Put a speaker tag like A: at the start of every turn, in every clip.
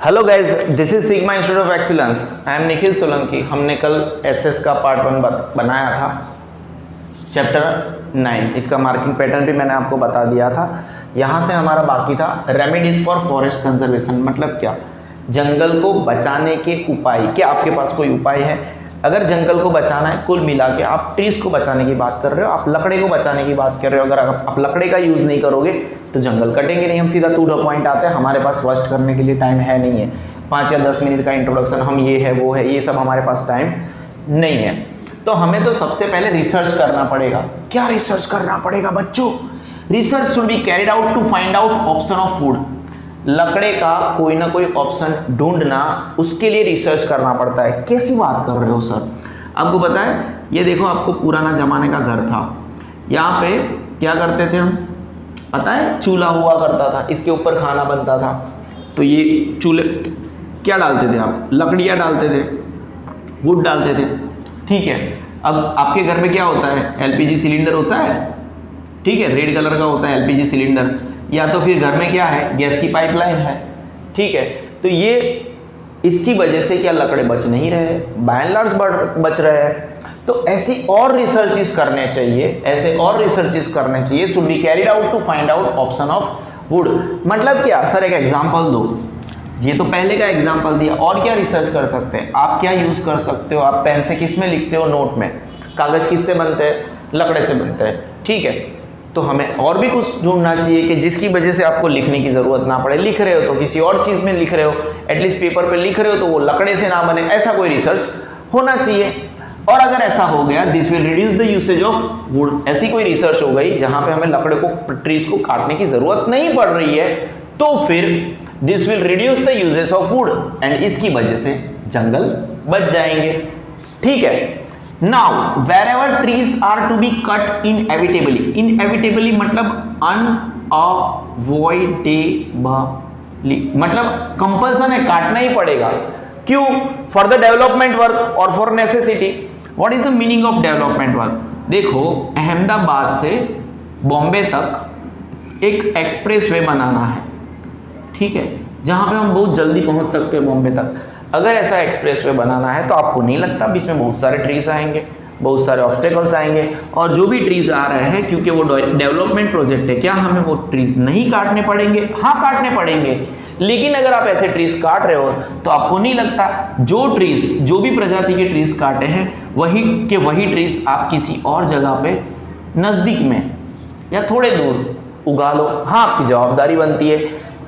A: Hello guys, this is sigma institute of excellence. I am Nikhil Solanki. हमने कल SS का part 1 बनाया था, चैप्टर 9। इसका मार्किंग पैटर्न भी मैंने आपको बता दिया था। यहाँ से हमारा बाकी था रेमेडीज फॉर फॉरेस्ट कंजर्वेशन। मतलब क्या, जंगल को बचाने के उपाय। क्या आपके पास कोई उपाय है? अगर जंगल को बचाना है, कुल मिला के आप ट्रीज को बचाने की बात कर रहे हो, आप लकड़े को बचाने की बात कर रहे हो। अगर आप लकड़े का यूज नहीं करोगे तो जंगल कटेंगे नहीं। हम सीधा टू द पॉइंट आते हैं। हमारे पास वेस्ट करने के लिए टाइम है नहीं है। 5 या 10 मिनट का इंट्रोडक्शन, हम ये है वो है, ये सब हमारे पास टाइम नहीं है। तो हमें तो सबसे पहले रिसर्च करना पड़ेगा। क्या रिसर्च करना पड़ेगा बच्चों? Research should be carried out to find out option of food. लकड़े का कोई ना कोई ऑप्शन ढूंढना, उसके लिए रिसर्च करना पड़ता है। कैसी बात कर रहे हो सर? आपको पता है, ये देखो, आपको पुराना जमाने का घर था। यहाँ पे क्या करते थे हम, पता है? चूल्हा हुआ करता था, इसके ऊपर खाना बनता था। तो ये चूल्हे क्या डालते थे आप? लकड़ियाँ डालते थे, वुड डालते थे, ठीक है। अब आपके घर में क्या होता है? एलपीजी सिलेंडर होता है, ठीक है, रेड कलर का होता है एलपीजी सिलेंडर। या तो फिर घर में क्या है? गैस की पाइपलाइन है, ठीक है। तो ये इसकी वजह से क्या लकड़े बच नहीं रहे, बाय एंड लार्ज बच रहे हैं। तो ऐसी और रिसर्चेस करने चाहिए, ऐसे और रिसर्चेस करने चाहिए। Should be carried out to find out option of wood. मतलब क्या सर? एक एग्जांपल दो। ये तो पहले का एग्जांपल दिया, और क्या रिसर्च कर सकते हैं आप? क्या यूज कर सकते हो आप? पेन से किस में लिखते हो? नोट में। कागज किससे बनते हैं? लकड़े से बनते हैं, ठीक है। तो हमें और भी कुछ ढूंढना चाहिए कि जिसकी वजह से आपको लिखने की जरूरत ना पड़े। लिख रहे हो तो किसी और चीज में लिख रहे हो, एटलीस्ट पेपर पे लिख रहे हो तो वो लकड़े से ना बने, ऐसा कोई रिसर्च होना चाहिए। और अगर ऐसा हो गया, this will reduce the usage of would. ऐसी कोई रिसर्च हो गई जहां पे हमें लकड़े को, ट्रीज को काटने की जरूरत नहीं पड़ रही है, तो फिर this will reduce the uses of would and इसकी वजह से जंगल बच जाएंगे, ठीक है। Now, wherever trees are to be cut inevitably, inevitably मतलब unavoidably, मतलब कंपल्सन है, काटना ही पड़ेगा। क्यों? फॉर द डेवलपमेंट वर्क और for necessity. What is the meaning of development work? देखो, अहमदाबाद से बॉम्बे तक एक एक्सप्रेस वे बनाना है, ठीक है, जहां पे हम बहुत जल्दी पहुंच सकते हैं बॉम्बे तक। अगर ऐसा एक्सप्रेस वे बनाना है तो आपको नहीं लगता बीच में बहुत सारे ट्रीज आएंगे, बहुत सारे ऑब्स्टेकल्स आएंगे? और जो भी ट्रीज आ रहे हैं, क्योंकि वो डेवलपमेंट प्रोजेक्ट है, क्या हमें वो ट्रीज नहीं काटने पड़ेंगे? हाँ, काटने पड़ेंगे। लेकिन अगर आप ऐसे ट्रीज काट रहे हो तो आपको नहीं लगता जो ट्रीज, जो भी प्रजाति के ट्रीज काटे हैं, वही ट्रीज आप किसी और जगह पे नजदीक में या थोड़े दूर उगा लो? हाँ, आपकी जवाबदारी बनती है।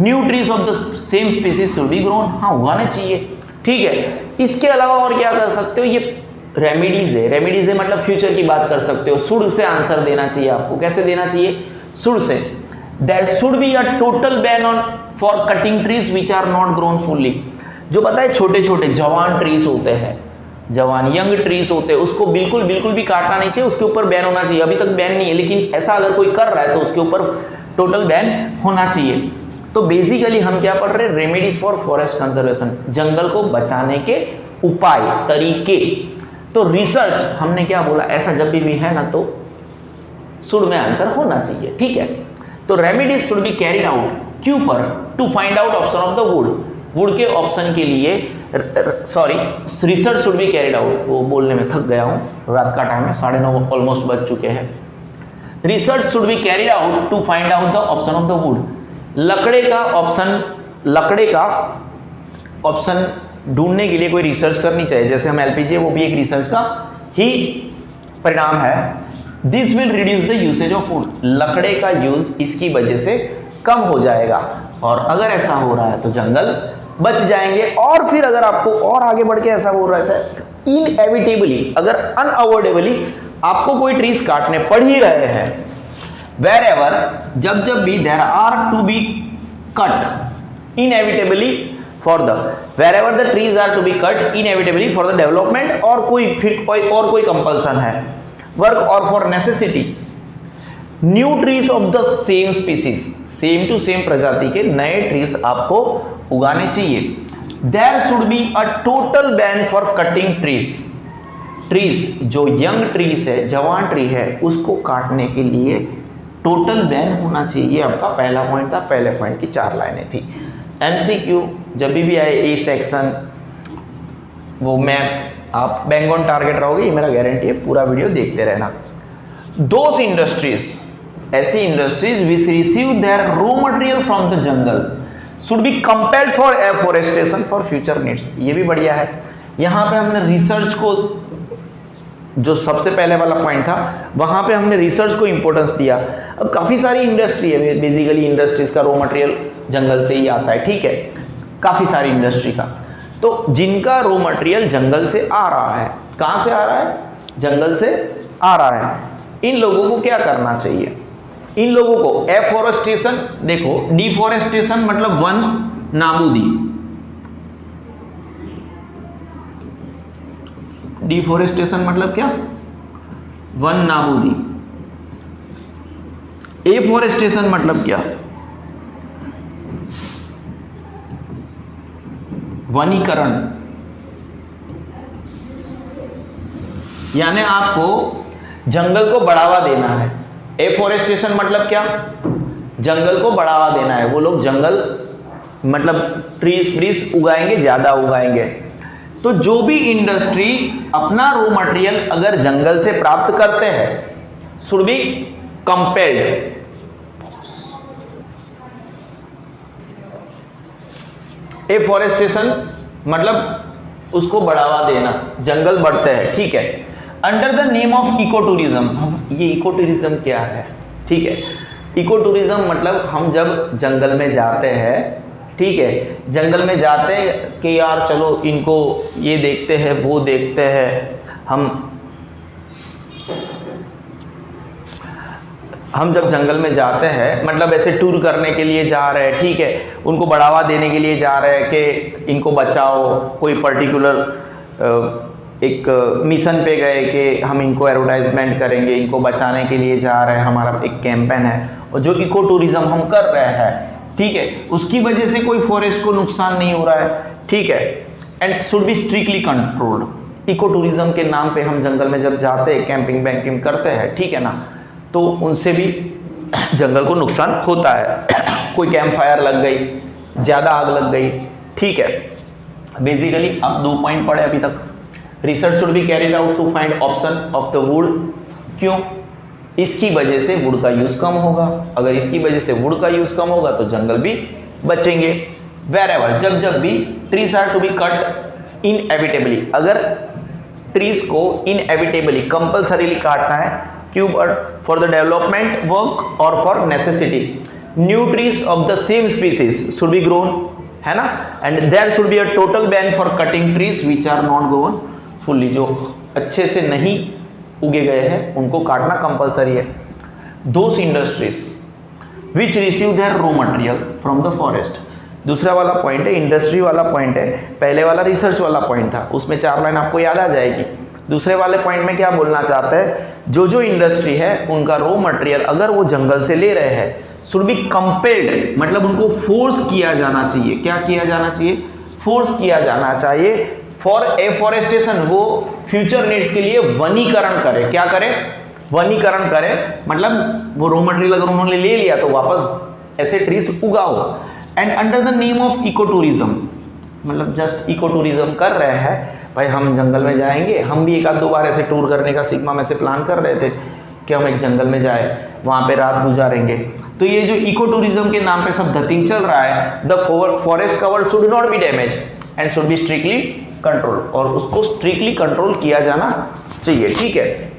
A: New trees of the same species should be grown. हाँ, उगाने चाहिए, ठीक है। इसके अलावा और क्या कर सकते हो? ये रेमेडीज है। रेमेडीज है मतलब फ्यूचर की बात कर सकते हो। शुड से आंसर देना चाहिए आपको। कैसे देना चाहिए? शुड से। There should be a total ban on for cutting trees which are not grown fully. जो पता है, छोटे छोटे जवान ट्रीज होते हैं, जवान यंग ट्रीज होते हैं, उसको बिल्कुल भी काटना नहीं चाहिए। उसके ऊपर बैन होना चाहिए। अभी तक बैन नहीं है, लेकिन ऐसा अगर कोई कर रहा है तो उसके ऊपर टोटल बैन होना चाहिए। तो बेसिकली हम क्या पढ़ रहे हैं? रेमेडीज फॉर फॉरेस्ट कंजर्वेशन, जंगल को बचाने के उपाय, तरीके। तो रिसर्च हमने क्या बोला? ऐसा जब भी है ना तो शुड में आंसर होना चाहिए, ठीक है। तो remedies should be carried out, क्यों पर? To find out option of the wood. Wood के ऑप्शन के लिए, sorry, research should be carried out. वो बोलने में थक गया हूं, रात का टाइम है, 9:30 ऑलमोस्ट बज चुके हैं। Research should be carried out to find out the option of the wood. लकड़े का ऑप्शन ढूंढने के लिए कोई रिसर्च करनी चाहिए। जैसे हम एलपीजी, वो भी एक रिसर्च का ही परिणाम है। This will reduce the usage of would. लकड़े का यूज इसकी वजह से कम हो जाएगा, और अगर ऐसा हो रहा है तो जंगल बच जाएंगे। और फिर अगर आपको और आगे बढ़ के ऐसा हो रहा है, इनएविटेबली, अगर अनअवॉइडेबली आपको कोई ट्रीज काटने पड़ ही रहे हैं, wherever, जब भी there are to be cut inevitably for the, wherever the trees are to be cut inevitably for the development, और कोई कंपल्सन है, work और for necessity, new trees of the same species, same to same प्रजाति के नए trees आपको उगाने चाहिए। there should be a total ban for cutting trees, जो यंग ट्रीज है, जवान ट्री है, उसको काटने के लिए टोटल बैन होना चाहिए। आपका पहला पॉइंट था, पहले पॉइंट की 4 लाइनें थी। MCQ जब भी आए ए सेक्शन, वो मैप आप बैंक ऑन टारगेट रहोगे, ये मेरा गारंटी है। पूरा वीडियो देखते रहना। दोज इंडस्ट्रीज, ऐसी industries which receive their raw material from the jungle should be compelled for afforestation for future needs. ये भी बढ़िया है। यहाँ पे हमने रिसर्च को, जो सबसे पहले वाला पॉइंट था, वहां पे हमने रिसर्च को इंपॉर्टेंस दिया। अब काफी सारी इंडस्ट्री है, बेसिकली इंडस्ट्रीज का रॉ मटेरियल जंगल से ही आता है, ठीक है, काफी सारी इंडस्ट्री का। तो जिनका रॉ मटेरियल जंगल से आ रहा है, कहां से आ रहा है? जंगल से आ रहा है। इन लोगों को क्या करना चाहिए? इन लोगों को एफोरेस्टेशन, देखो डिफोरेस्टेशन मतलब वन नाबूदी, डिफोरेस्टेशन मतलब क्या? वन नाबूदी। एफोरेस्टेशन मतलब क्या? वनीकरण। यानी आपको जंगल को बढ़ावा देना है। एफोरेस्टेशन मतलब क्या? जंगल को बढ़ावा देना है। वो लोग जंगल मतलब ट्रीज फ्रीज उगाएंगे, ज्यादा उगाएंगे। तो जो भी इंडस्ट्री अपना रॉ मटेरियल अगर जंगल से प्राप्त करते हैं, शुड बी कंपेल्ड, एफोरेस्टेशन मतलब उसको बढ़ावा देना, जंगल बढ़ते हैं, ठीक है, under the name of eco tourism. ये इको टूरिज्म क्या है? ठीक है, इको टूरिज्म मतलब हम जब जंगल में जाते हैं, ठीक है, जंगल में जाते हैं कि यार चलो इनको ये देखते हैं, वो देखते हैं, हम जब जंगल में जाते हैं मतलब ऐसे टूर करने के लिए जा रहे हैं, ठीक है, उनको बढ़ावा देने के लिए जा रहे हैं कि इनको बचाओ, कोई पर्टिकुलर एक मिशन पे गए कि हम इनको एडवर्टाइजमेंट करेंगे, इनको बचाने के लिए जा रहे हैं, हमारा एक कैंपेन है, और जो इको टूरिज्म हम कर रहे हैं, ठीक है, उसकी वजह से कोई फॉरेस्ट को नुकसान नहीं हो रहा है, ठीक है, and should be strictly controlled. Eco tourism के नाम पे हम जंगल में जब जाते हैं, कैंपिंग वैम्पिंग करते हैं, ठीक है ना, तो उनसे भी जंगल को नुकसान होता है। कोई कैंप फायर लग गई, ज़्यादा आग लग गई, ठीक है। बेसिकली आप 2 पॉइंट पढ़े अभी तक। Research should be carried out to find option of the wood. क्यों? इसकी वजह से वुड का यूज कम होगा। अगर इसकी वजह से वुड का यूज कम होगा तो जंगल भी बचेंगे। वेरेवर, जब भी trees are to be cut inevitably, अगर ट्रीज को इनएविटेबली कंपल्सरीली काटना है, क्यों? फॉर द डेवलपमेंट वर्क और for necessity, new trees of the same species should be grown, है ना, and there should be a total ban for cutting trees which are not grown fully. जो अच्छे से नहीं उगे गए हैं उनको काटना कंपलसरी है। Those industries which receive their raw material from the forest. दूसरा वाला पॉइंट है, इंडस्ट्री वाला पॉइंट है, पहले वाला रिसर्च वाला पॉइंट था, उसमें 4 लाइन आपको याद आ जाएगी। दूसरे वाले पॉइंट में क्या बोलना चाहता है? जो इंडस्ट्री है उनका रॉ मटेरियल अगर वो जंगल से ले रहे हैं, शुड बी कंपेल्ड, मतलब उनको फोर्स किया जाना चाहिए। क्या किया जाना चाहिए? फोर्स किया जाना चाहिए फॉर एफोरेस्टेशन। वो फ्यूचर नीड्स के लिए वनीकरण करे। क्या करे? वनीकरण करे, मतलब वो रॉ मटेरियल अगर उन्होंने ले लिया तो वापस ऐसे ट्रीज उगाओ। And under the name of eco tourism, मतलब जस्ट इको टूरिज्म कर रहे हैं भाई, हम जंगल में जाएंगे। हम भी 1-2 बार ऐसे टूर करने का सिग्मा में से प्लान कर रहे थे कि हम एक जंगल में जाए, वहाँ पे रात गुजारेंगे। तो ये जो इको टूरिज्म के नाम पे सब धतिंग चल रहा है, the forest cover should not be damage and should be strictly control, और उसको स्ट्रिक्टली कंट्रोल किया जाना चाहिए, ठीक है।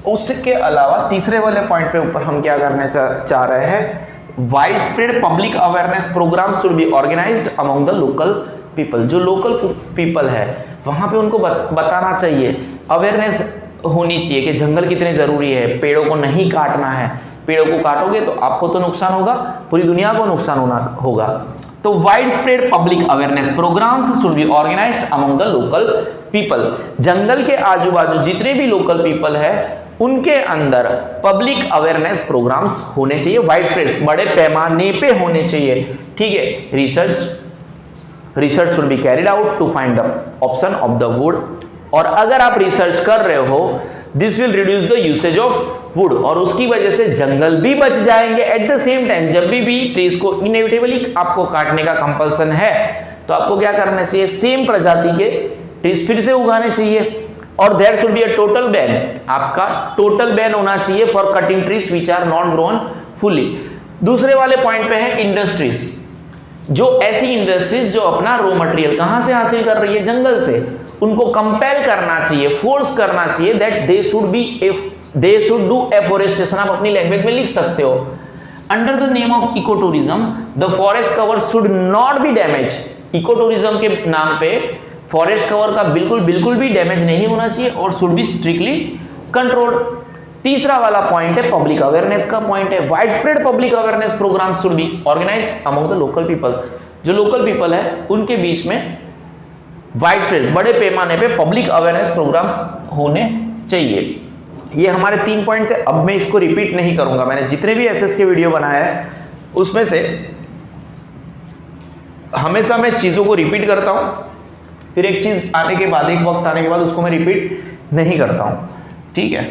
A: उसके अलावा तीसरे वाले पॉइंट पे ऊपर हम क्या करने चाह रहे हैं? Wide spread public awareness programme should be organised among the local people. जो लोकल पीपल है वहां पे उनको बताना चाहिए, अवेयरनेस होनी चाहिए कि जंगल कितने जरूरी है, पेड़ों को नहीं काटना है। पेड़ों को काटोगे तो आपको तो नुकसान होगा, पूरी दुनिया को नुकसान होगा। तो wide spread public awareness programmes should be organised among the local people. जंगल के आजू बाजू जितने भी लोकल पीपल है उनके अंदर पब्लिक अवेयरनेस प्रोग्राम्स होने चाहिए, वाइड स्प्रेड, बड़े पैमाने पे होने चाहिए, ठीक है। Research should be carried out to find the option of the wood. और अगर आप रिसर्च कर रहे हो, this will reduce the usage of wood, और उसकी वजह से जंगल भी बच जाएंगे। एट द सेम टाइम जब भी ट्रीज को इनएविटेबली आपको काटने का कंपल्सन है तो आपको क्या करना चाहिए, सेम प्रजाति के ट्रीज फिर से उगाने चाहिए। और there should be a total ban, आपका टोटल बैन होना चाहिए for cutting trees which are not grown fully. दूसरे वाले पॉइंट पे है इंडस्ट्रीज, जो ऐसी इंडस्ट्रीज जो अपना रॉ मटेरियल कहां से हासिल कर रही है, जंगल से, उनको कंपेल करना चाहिए, फोर्स करना चाहिए that they should do afforestation. आप अपनी लैंग्वेज में लिख सकते हो, under the name of eco tourism the forest cover should not be damage. Eco tourism के नाम पे फॉरेस्ट कवर का बिल्कुल भी डैमेज नहीं होना चाहिए और शुड बी स्ट्रिक्टली कंट्रोल्ड। तीसरा वाला पॉइंट है पब्लिक अवेयरनेस का पॉइंट है। Wide spread public awareness programme should be organised among the local people. जो लोकल पीपल है उनके बीच में वाइड स्प्रेड बड़े पैमाने पे पब्लिक अवेयरनेस प्रोग्राम्स होने चाहिए। ये हमारे 3 पॉइंट थे। अब मैं इसको रिपीट नहीं करूंगा, मैंने जितने भी एसएस के वीडियो बनाया है उसमें से हमेशा मैं चीजों को रिपीट करता हूं, फिर एक चीज आने के बाद, एक वक्त आने के बाद उसको मैं रिपीट नहीं करता हूं, ठीक है।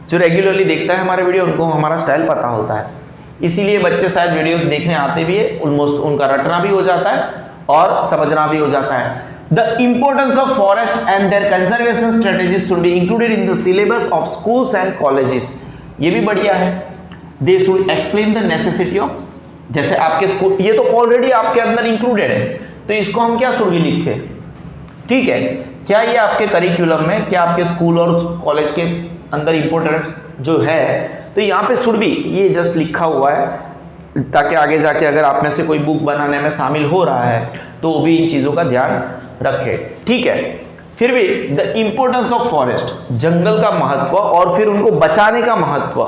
A: जो रेगुलरली देखता है हमारे वीडियो उनको हमारा स्टाइल पता होता है, इसीलिए बच्चे शायद वीडियोस देखने आते भी है, ऑलमोस्ट उनका रटना भी हो जाता है और समझना भी हो जाता है। The importance of forest and their conservation strategies should be included in the syllabus of schools and colleges। ये भी बढ़िया है। They should explain the necessity of, जैसे आपके स्कूल, ये तो ऑलरेडी आपके अंदर इंक्लूडेड है, तो इसको हम क्या शुड भी लिखे, ठीक है। क्या ये आपके करिकुलम में, क्या आपके स्कूल और कॉलेज के अंदर इंपॉर्टेंस जो है, तो यहाँ पे शुड भी ये जस्ट लिखा हुआ है ताकि आगे जाके अगर आप में से कोई बुक बनाने में शामिल हो रहा है तो वो भी इन चीजों का ध्यान रखे, ठीक है। फिर भी द इंपोर्टेंस ऑफ फॉरेस्ट, जंगल का महत्व और फिर उनको बचाने का महत्व,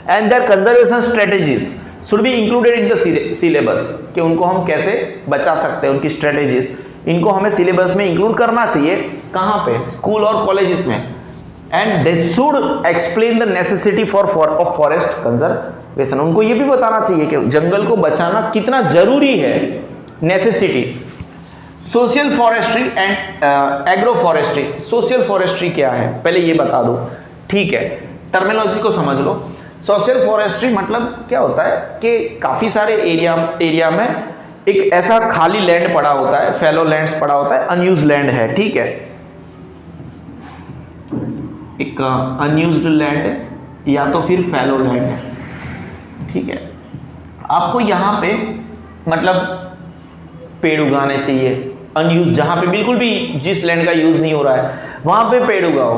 A: and their conservation strategies should be included in the syllabus, कि उनको हम कैसे बचा सकते हैं, उनकी स्ट्रेटेजीज, इनको हमें सिलेबस में इंक्लूड करना चाहिए। कहां पे, स्कूल और कॉलेजेस में। And they should explain the necessity for forest conservation, उनको ये भी बताना चाहिए कि जंगल को बचाना कितना जरूरी है, necessity. Social forestry and agro forestry. Social forestry क्या है पहले ये बता दो, ठीक है, टर्मिनोलॉजी को समझ लो। सोशल फॉरेस्ट्री मतलब क्या होता है कि काफी सारे एरिया में एक ऐसा खाली लैंड पड़ा होता है, फैलो लैंड्स पड़ा होता है, अनयूज्ड लैंड है, ठीक है, एक अनयूज्ड लैंड या तो फिर फैलो लैंड है, ठीक है। आपको यहाँ पे मतलब पेड़ उगाने चाहिए, अनयूज, जहां पे बिल्कुल भी जिस लैंड का यूज नहीं हो रहा है वहां पे पेड़ उगाओ।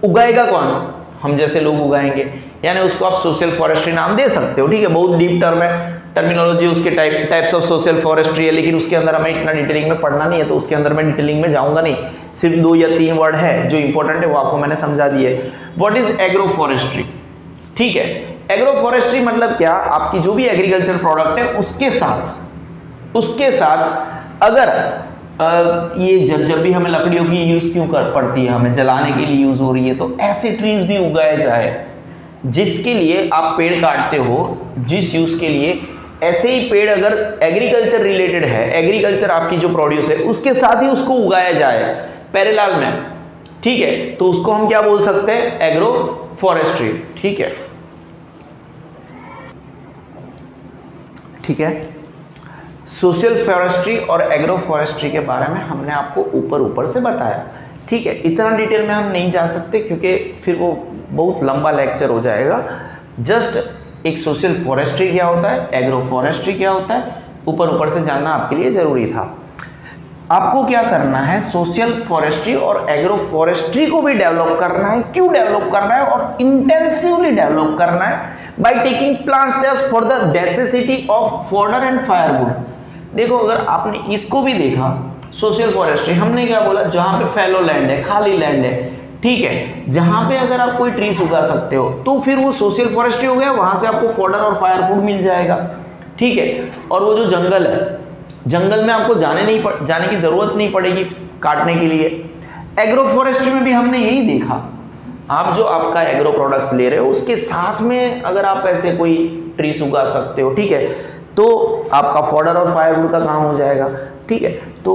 A: उगाएगा कौन, हम जैसे लोग उगाएंगे, यानी उसको आप सोशल फॉरेस्ट्री नाम दे सकते हो, ठीक है। बहुत डीप टर्म है, टर्मिनोलॉजी उसके टाइप्स ऑफ सोशल फॉरेस्ट्री है, लेकिन उसके अंदर हमें इतना डिटेलिंग में पढ़ना नहीं है, तो उसके अंदर मैं डिटेलिंग में जाऊंगा नहीं। सिर्फ 2 या 3 वर्ड है जो इंपॉर्टेंट है वो आपको मैंने समझा दिए। व्हाट इज एग्रो फॉरेस्ट्री, ठीक है। एग्रो फॉरेस्ट्री मतलब क्या, आपकी जो भी एग्रीकल्चर प्रोडक्ट है उसके साथ अगर ये जब भी हमें लकड़ियों की यूज क्यों कर पड़ती है, हमें जलाने के लिए यूज हो रही है, तो ऐसे ट्रीज भी उगाए जाए जिसके लिए आप पेड़ काटते हो, जिस यूज के लिए, ऐसे ही पेड़ अगर एग्रीकल्चर रिलेटेड है, एग्रीकल्चर आपकी जो प्रोड्यूस है उसके साथ ही उसको उगाया जाए पैरेलल में, ठीक है, तो उसको हम क्या बोल सकते हैं, एग्रो फॉरेस्ट्री, ठीक है, ठीक है। सोशल फॉरेस्ट्री और एग्रो फॉरेस्ट्री के बारे में हमने आपको ऊपर से बताया, ठीक है। इतना डिटेल में हम नहीं जा सकते क्योंकि फिर वो बहुत लंबा लेक्चर हो जाएगा। जस्ट एक सोशल फॉरेस्ट्री क्या होता है, एग्रो फॉरेस्ट्री क्या होता है, ऊपर से जानना आपके लिए जरूरी था। आपको क्या करना है, सोशल फॉरेस्ट्री और एग्रो फॉरेस्ट्री को भी डेवलप करना है। क्यों डेवलप करना है, और इंटेंसिवली डेवलप करना है by taking plant steps for the necessity of fodder and firewood। देखो अगर आपने इसको भी देखा, सोशल फॉरेस्ट्री हमने क्या बोला, जहां पे फैलो लैंड है, खाली लैंड है, ठीक है, जहां पे अगर आप कोई ट्रीज उगा सकते हो तो फिर वो सोशल फॉरेस्ट्री हो गया, वहां से आपको फॉडर और फायरवुड मिल जाएगा, ठीक है। और वो जो जंगल है, जंगल में आपको जाने की जरूरत नहीं पड़ेगी काटने के लिए। एग्रो फॉरेस्ट्री में भी हमने यही देखा, आप जो आपका एग्रो प्रोडक्ट्स ले रहे हो उसके साथ में अगर आप ऐसे कोई ट्रीज उगा सकते हो, ठीक है, तो आपका फॉडर और फायरवुड का काम हो जाएगा, ठीक है। तो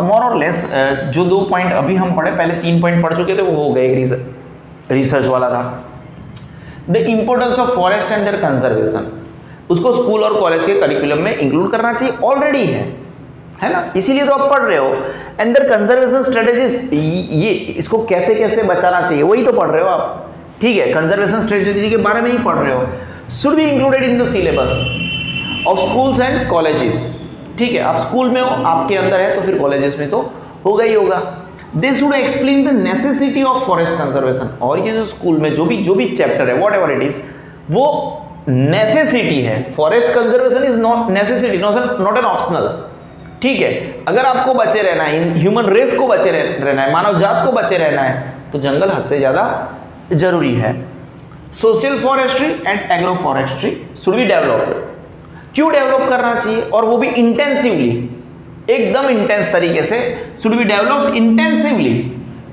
A: मोर और लेस जो 2 पॉइंट अभी हम पढ़े, पहले 3 पॉइंट पढ़ चुके थे, वो हो गए रिसर्च वाला था। The importance of forest and their conservation, उसको स्कूल और कॉलेज के करिकुलम में इंक्लूड करना चाहिए, ऑलरेडी है ना, इसीलिए तो आप पढ़ रहे हो। एंड देयर कंजर्वेशन स्ट्रेटेजीज, ये इसको कैसे कैसे बचाना चाहिए वही तो पढ़ रहे हो आप, ठीक है, कंजर्वेशन स्ट्रेटेजी के बारे में ही पढ़ रहे हो। Should be included in the syllabus of schools and colleges, ठीक है, आप स्कूल में हो, आपके अंदर है, तो फिर कॉलेजेस में तो होगा ही होगा। They should explain the necessity of forest conservation, और ये जो स्कूल में जो भी चैप्टर है व्हाट एवर इट इज, वो नेसेसिटी है। Forest conservation is not necessity, not an optional, ठीक है। अगर आपको बचे रहना है, ह्यूमन रेस को बचे रहना है, मानव जात को बचे रहना है, तो जंगल हद से ज्यादा जरूरी है। Social forestry and agro forestry should be developed, क्यों डेवलप करना चाहिए, और वो भी इंटेंसिवली, एकदम इंटेंस तरीके से। Should be developed intensively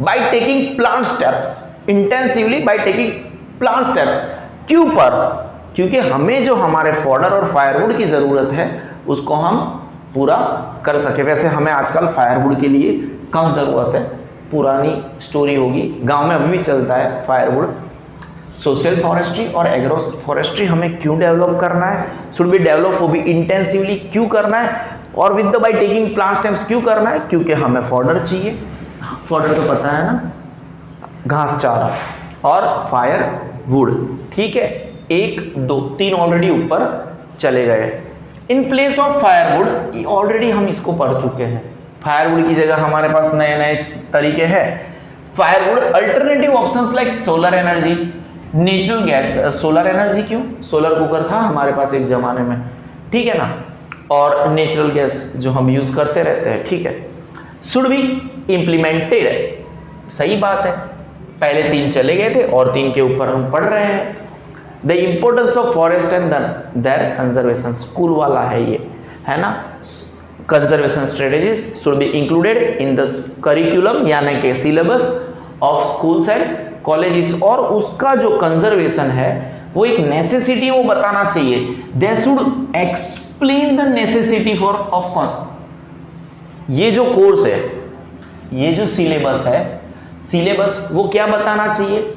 A: by taking plant steps, intensively by taking plant steps. क्यों पर? क्योंकि हमें जो हमारे फॉडर और फायरवुड की जरूरत है उसको हम पूरा कर सके। वैसे हमें आजकल फायरवुड के लिए कम जरूरत है, पुरानी स्टोरी होगी, गांव में अभी भी चलता है फायरवुड। सोशल फॉरेस्ट्री और एग्रो फॉरेस्ट्री हमें क्यों डेवलप करना है, शुड बी डेवलप, वो भी इंटेंसिवली क्यों करना है, और with the by taking plant stems क्यों करना है, क्योंकि हमें फॉडर चाहिए। फॉडर तो पता है ना, घास चारा और फायरवुड, ठीक है, 1 2 3 ऑलरेडी ऊपर चले गए। In place of firewood, already हम इसको पढ़ चुके हैं, फायरवुड की जगह हमारे पास नए नए तरीके हैं। Firewood alternative options like solar energy, natural gas. Solar energy क्यों, सोलर कुकर था हमारे पास एक जमाने में, ठीक है ना, और नेचुरल गैस जो हम यूज करते रहते हैं, ठीक है। शुड बी इम्प्लीमेंटेड, सही बात है, पहले 3 चले गए थे और 3 के ऊपर हम पढ़ रहे हैं। The importance of forest and their conservation, school वाला है ये, है ना। Conservation strategies should be included in the curriculum, यानी कि syllabus of schools and colleges, और उसका जो कंजर्वेशन है वो एक नेसेसिटी वो बताना चाहिए। They should explain the necessity for of, ये जो कोर्स है, ये जो सिलेबस है, सिलेबस वो क्या बताना चाहिए,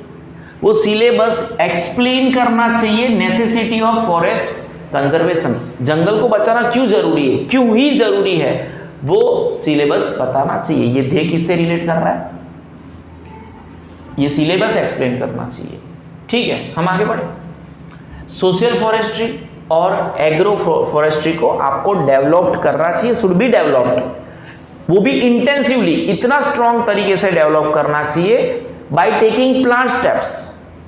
A: वो सिलेबस एक्सप्लेन करना चाहिए नेसेसिटी ऑफ फॉरेस्ट कंजर्वेशन, जंगल को बचाना क्यों जरूरी है, क्यों ही जरूरी है, वो सिलेबस बताना चाहिए। ये दे किससे रिलेट कर रहा है, ये सिलेबस एक्सप्लेन करना चाहिए, ठीक है। हम आगे बढ़े। सोशल फॉरेस्ट्री और एग्रो फॉरेस्ट्री को आपको डेवलप्ड करना चाहिए, शुड बी डेवलप्ड, वो भी इंटेंसिवली, इतना स्ट्रॉन्ग तरीके से डेवलप करना चाहिए बाय टेकिंग प्लांट स्टेप्स।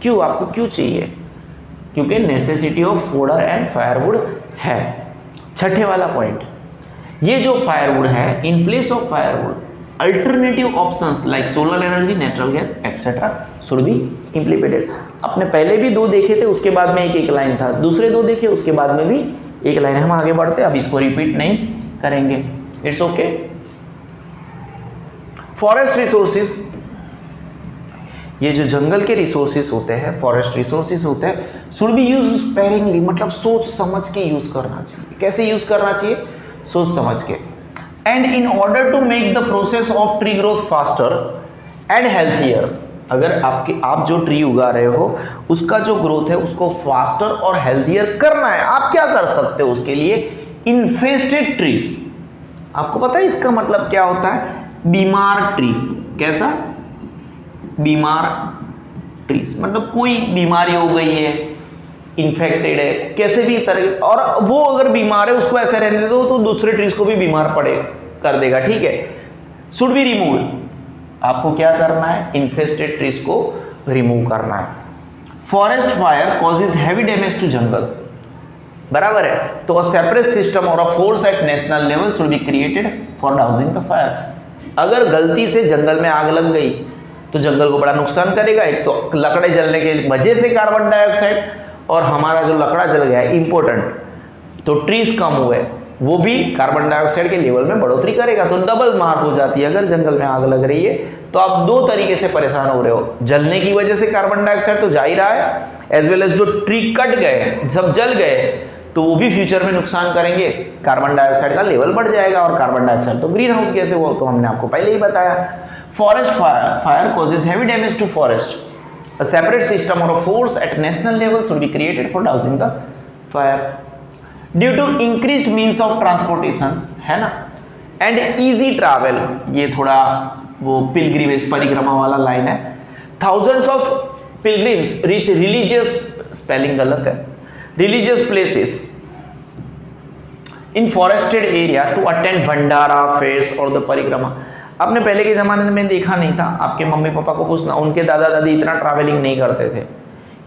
A: क्यों, आपको क्यों चाहिए, क्योंकि necessity of fodder and firewood है। छठे वाला पॉइंट, ये जो फायरवुड है, in place of firewood alternative options like solar energy, natural gas etcetera should be implemented. आपने पहले भी 2 देखे थे, उसके बाद में एक लाइन था, दूसरे 2 देखे उसके बाद में भी एक लाइन। हम आगे बढ़ते, अब इसको रिपीट नहीं करेंगे, इट्स ओके। फॉरेस्ट रिसोर्सेज, ये जो जंगल के रिसोर्सेज होते हैं, फॉरेस्ट रिसोर्सेज होते हैं, शुड बी यूज स्पेरिंगली, मतलब सोच समझ के यूज करना चाहिए। कैसे यूज करना चाहिए, सोच समझ के। And in order to make the process of tree growth faster and healthier, अगर आप जो ट्री उगा रहे हो उसका जो ग्रोथ है उसको फास्टर और हेल्थियर करना है, आप क्या कर सकते हो उसके लिए, इन्फेस्टेड ट्रीज। आपको पता है इसका मतलब क्या होता है, बीमार ट्री। कैसा, बीमार ट्रीज, मतलब कोई बीमारी हो गई है, इन्फेक्टेड है, कैसे भी तरह, और वो अगर बीमार है उसको ऐसे रहने दो तो दूसरे ट्रीज को भी बीमार पड़े कर देगा, ठीक है। शुड बी रिमूव, आपको क्या करना है, इन्फेस्टेड ट्रीज को रिमूव करना है। Forest fire causes heavy damage to जंगल, बराबर है, तो अ सेपरेट सिस्टम और a force at national level should be created for dousing the fire. अगर गलती से जंगल में आग लग गई तो जंगल को बड़ा नुकसान करेगा, एक तो लकड़े जलने के वजह से कार्बन डाइऑक्साइड, और हमारा जो लकड़ा जल गया है इंपॉर्टेंट, तो ट्रीज कम हुए, वो भी कार्बन डाइऑक्साइड के लेवल में बढ़ोतरी करेगा, तो डबल मार हो जाती है। अगर जंगल में आग लग रही है तो आप 2 तरीके से परेशान हो रहे हो, जलने की वजह से कार्बन डाइऑक्साइड तो जा ही रहा है, एज वेल एज जो ट्री कट गए, जब जल गए तो वो भी फ्यूचर में नुकसान करेंगे, कार्बन डाइऑक्साइड का लेवल बढ़ जाएगा, और कार्बन डाइऑक्साइड तो ग्रीन हाउस गैस है, वो तो हमने आपको पहले ही बताया। Forest fire causes heavy damage to forest, A separate system or a force at national level should be created for dousing the fire. Due to increased means of transportation, है ना, and easy travel, ये थोड़ा वो pilgrimage परिक्रमा वाला line है, thousands of pilgrims reach religious, spelling गलत है, religious places in forested area to attend Bhandara, fairs और the परिक्रमा। आपने पहले के ज़माने में देखा नहीं था, आपके मम्मी पापा को पूछना, उनके दादा दादी इतना ट्रैवलिंग नहीं करते थे